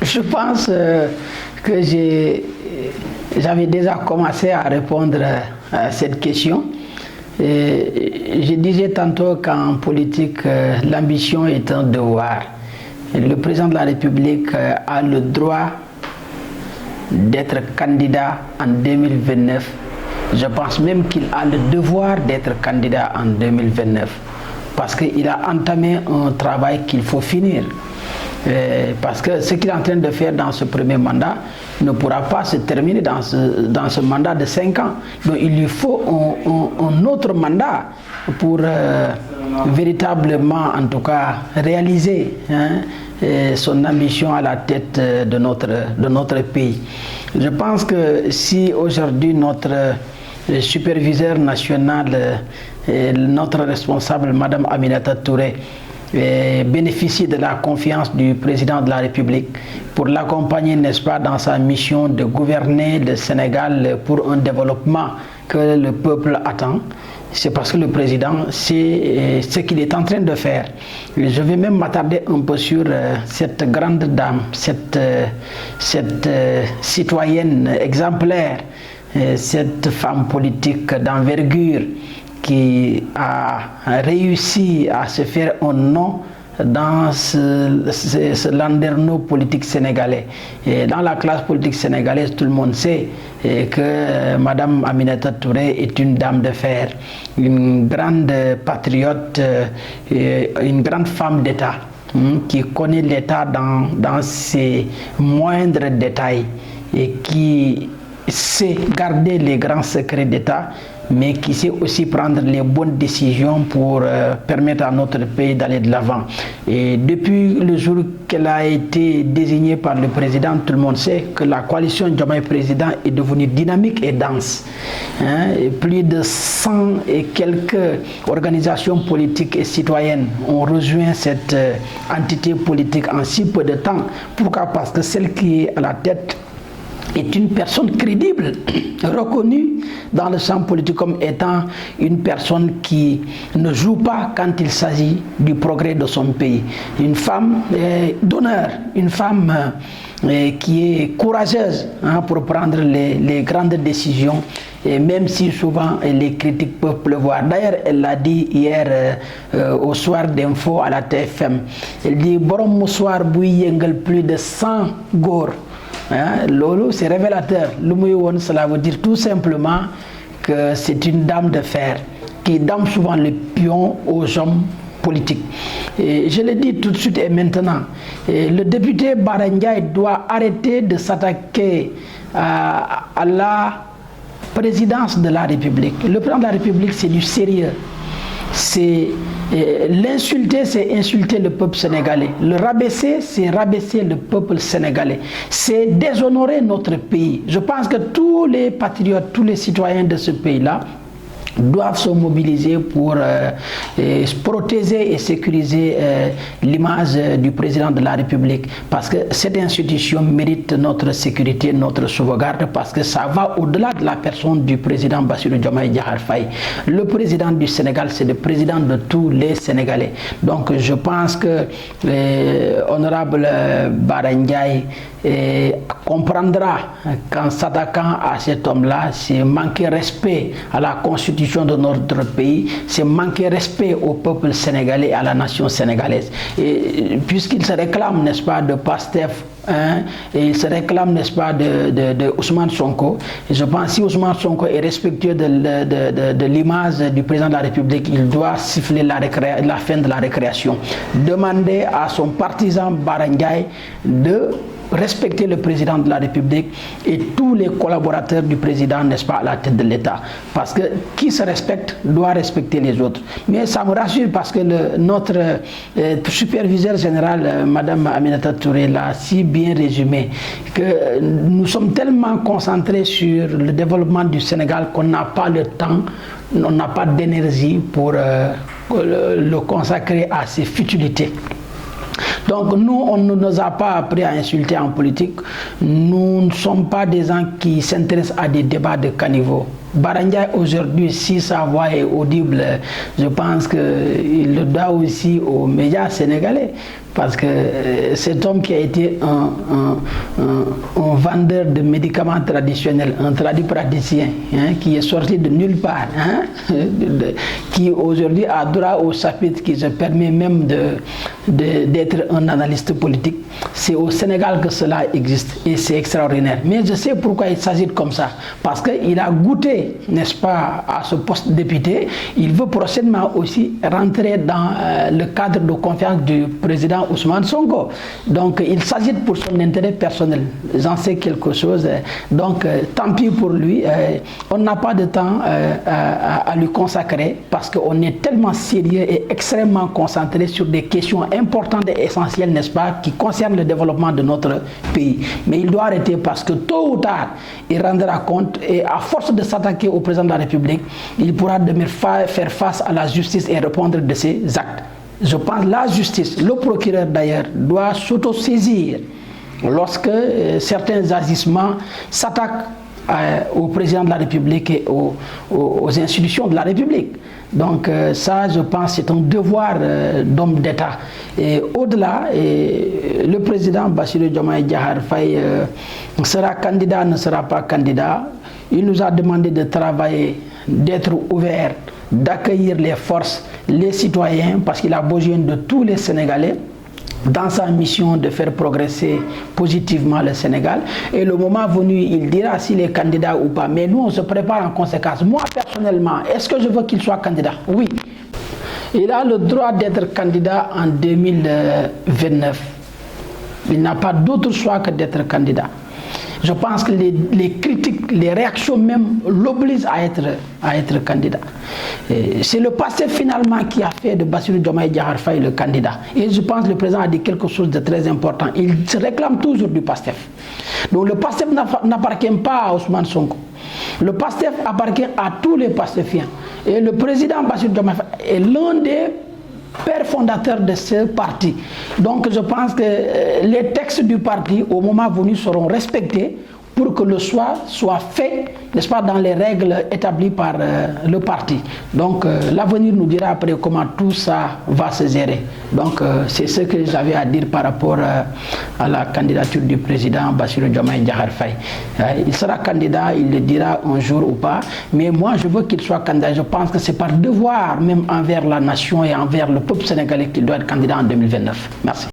Je pense que j'avais déjà commencé à répondre à cette question. Je disais tantôt qu'en politique, l'ambition est un devoir. Le président de la République a le droit d'être candidat en 2029. Je pense même qu'il a le devoir d'être candidat en 2029 parce qu'il a entamé un travail qu'il faut finir. Parce que ce qu'il est en train de faire dans ce premier mandat ne pourra pas se terminer dans ce mandat de 5 ans. Donc il lui faut un autre mandat pour véritablement, en tout cas, réaliser son ambition à la tête de notre pays. Je pense que si aujourd'hui notre superviseur national, notre responsable, Madame Aminata Touré, bénéficie de la confiance du président de la République pour l'accompagner, n'est-ce pas, dans sa mission de gouverner le Sénégal pour un développement que le peuple attend. C'est parce que le président sait ce qu'il est en train de faire. Je vais même m'attarder un peu sur cette grande dame, cette citoyenne exemplaire, cette femme politique d'envergure qui a réussi à se faire un nom dans ce landerneau politique sénégalais. Et dans la classe politique sénégalaise, tout le monde sait que Madame Aminata Touré est une dame de fer, une grande patriote, une grande femme d'État qui connaît l'État dans ses moindres détails et qui sait garder les grands secrets d'État, mais qui sait aussi prendre les bonnes décisions pour permettre à notre pays d'aller de l'avant. Et depuis le jour qu'elle a été désignée par le président, tout le monde sait que la coalition Diomaye Président est devenue dynamique et dense. Et plus de 100 et quelques organisations politiques et citoyennes ont rejoint cette entité politique en si peu de temps. Pourquoi? Parce que celle qui est à la tête est une personne crédible, reconnue dans le champ politique comme étant une personne qui ne joue pas quand il s'agit du progrès de son pays. Une femme d'honneur, une femme qui est courageuse pour prendre les grandes décisions, et même si souvent les critiques peuvent pleuvoir. D'ailleurs, elle l'a dit hier au soir d'info à la TFM. Elle dit « Borom Moussoir Bouy Yengel plus de 100 gor ». Lolo, c'est révélateur. Cela veut dire tout simplement que c'est une dame de fer qui donne souvent le pion aux hommes politiques. Et je le dis tout de suite et maintenant, le député Barangay doit arrêter de s'attaquer à la présidence de la République. Le président de la République, c'est du sérieux. L'insulter, c'est insulter le peuple sénégalais. Le rabaisser, c'est rabaisser le peuple sénégalais. C'est déshonorer notre pays. Je pense que tous les patriotes, tous les citoyens de ce pays-là doivent se mobiliser pour protéger et sécuriser l'image du président de la République, parce que cette institution mérite notre sécurité, notre sauvegarde, parce que ça va au-delà de la personne du président Bassirou Diomaye Diakhar Faye. Le président du Sénégal, c'est le président de tous les Sénégalais. Donc je pense que l'honorable Barangay comprendra qu'en s'attaquant à cet homme-là, c'est manquer respect à la constitution de notre pays, c'est manquer respect au peuple sénégalais et à la nation sénégalaise. Et puisqu'il se réclame, n'est-ce pas, de PASTEF, et il se réclame, n'est-ce pas, de Ousmane Sonko, et je pense que si Ousmane Sonko est respectueux de l'image du président de la République, il doit siffler la fin de la récréation. Demander à son partisan Barangay de respecter le président de la République et tous les collaborateurs du président, n'est-ce pas, à la tête de l'État. Parce que qui se respecte doit respecter les autres. Mais ça me rassure parce que notre superviseur général, Madame Aminata Touré, l'a si bien résumé, que nous sommes tellement concentrés sur le développement du Sénégal qu'on n'a pas le temps, on n'a pas d'énergie pour le consacrer à ces futilités. Donc nous, on ne nous a pas appris à insulter en politique. Nous ne sommes pas des gens qui s'intéressent à des débats de caniveau. Barangay aujourd'hui, si sa voix est audible, je pense qu'il le doit aussi aux médias sénégalais. Parce que cet homme qui a été un vendeur de médicaments traditionnels, un praticien, hein, qui est sorti de nulle part, hein, qui aujourd'hui a droit au chapitre qui se permet même d'être un analyste politique, c'est au Sénégal que cela existe et c'est extraordinaire. Mais je sais pourquoi il s'agit comme ça. Parce qu'il a goûté, n'est-ce pas, à ce poste de député. Il veut prochainement aussi rentrer dans le cadre de confiance du président Ousmane Sonko. Donc il s'agit pour son intérêt personnel. J'en sais quelque chose. Donc tant pis pour lui. On n'a pas de temps à lui consacrer parce qu'on est tellement sérieux et extrêmement concentré sur des questions importantes et essentielles, n'est-ce pas, qui concernent le développement de notre pays. Mais il doit arrêter parce que tôt ou tard, il rendra compte et à force de s'attaquer au président de la République, il pourra demain faire face à la justice et répondre de ses actes. Je pense que la justice, le procureur d'ailleurs, doit s'autosaisir lorsque certains agissements s'attaquent au président de la République et aux institutions de la République. Donc ça, je pense, c'est un devoir d'homme d'État. Et au-delà, le président Bassirou Diomaye Diakhar Faye sera candidat, ne sera pas candidat. Il nous a demandé de travailler, d'être ouvert, d'accueillir les forces, les citoyens, parce qu'il a besoin de tous les Sénégalais dans sa mission de faire progresser positivement le Sénégal. Et le moment venu, il dira s'il est candidat ou pas. Mais nous, on se prépare en conséquence. Moi, personnellement, est-ce que je veux qu'il soit candidat? Oui. Il a le droit d'être candidat en 2029. Il n'a pas d'autre choix que d'être candidat. Je pense que les critiques, les réactions même l'obligent à être candidat. C'est le passé finalement qui a fait de Bassirou Diomaye Diakhar Faye le candidat. Et je pense que le président a dit quelque chose de très important. Il se réclame toujours du PASTEF. Donc le PASTEF n'appartient pas à Ousmane Sonko. Le PASTEF appartient à tous les PASTEFiens. Et le président Bassirou Diomaye Faye est l'un des père fondateur de ce parti. Donc je pense que les textes du parti, au moment venu, seront respectés pour que le choix soit fait, n'est-ce pas, dans les règles établies par le parti. Donc l'avenir nous dira après comment tout ça va se gérer. Donc c'est ce que j'avais à dire par rapport à la candidature du président Bassirou Diomaye Diakhar Faye. Il sera candidat, il le dira un jour ou pas, mais moi je veux qu'il soit candidat. Je pense que c'est par devoir même envers la nation et envers le peuple sénégalais qu'il doit être candidat en 2029. Merci.